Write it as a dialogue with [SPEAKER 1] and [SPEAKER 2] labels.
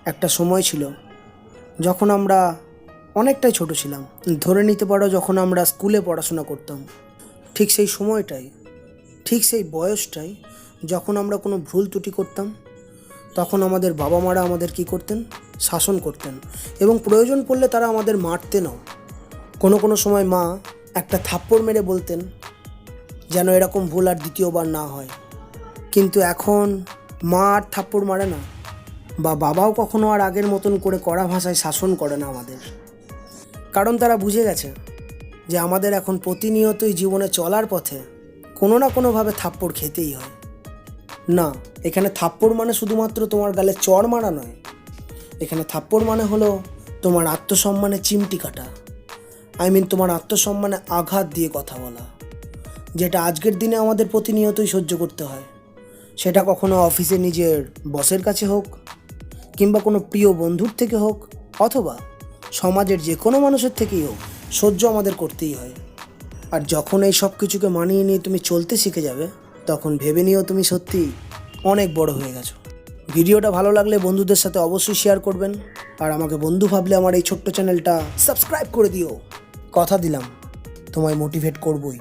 [SPEAKER 1] একটা সময় ছিল যখন আমরা অনেকটাই ছোট ছিলাম, ধরে নিতে পারো যখন আমরা স্কুলে পড়াশোনা করতাম। ঠিক সেই সময়টাই, ঠিক সেই বয়সটাই যখন আমরা কোনো ভুল ত্রুটি করতাম, তখন আমাদের বাবা মারা আমাদের কী করতেন, শাসন করতেন এবং প্রয়োজন পড়লে তারা আমাদের মারতেনও। কোনো সময় মা একটা থাপ্পড় মেরে বলতেন যেন এরকম ভুল আর দ্বিতীয়বার না হয়। কিন্তু এখন মা আর থাপ্পড় মারে না, বা বাবাও কখনো আর আগের মতন করে কড়া ভাষায় শাসন করে না আমাদের। কারণ তারা বুঝে গেছে যে আমাদের এখন প্রতিনিয়তই জীবনে চলার পথে কোনো না কোনোভাবে থাপ্পড় খেতেই হয়। না, এখানে থাপ্পড় মানে শুধুমাত্র তোমার গালে চড় মারা নয়, এখানে থাপ্পড় মানে হলো তোমার আত্মসম্মানে চিমটি কাটা। তোমার আত্মসম্মানে আঘাত দিয়ে কথা বলা, যেটা আজকের দিনে আমাদের প্রতিনিয়তই সহ্য করতে হয়। সেটা কখনো অফিসে নিজের বসের কাছে হোক, কিংবা কোনো প্রিয় বন্ধুর থেকে হোক, অথবা সমাজের যে কোনো মানুষের থেকেই হোক, সহ্য আমাদের করতেই হয়। আর যখন এই সব কিছুকে মানিয়ে নিয়ে তুমি চলতে শিখে যাবে, তখন ভেবে নিও তুমি সত্যি অনেক বড় হয়ে গেছো। ভিডিওটা ভালো লাগলে বন্ধুদের সাথে অবশ্যই শেয়ার করবেন, আর আমাকে বন্ধু ভাবলে আমার এই ছোট্ট চ্যানেলটা সাবস্ক্রাইব করে দিও। কথা দিলাম তোমায় মোটিভেট করবই।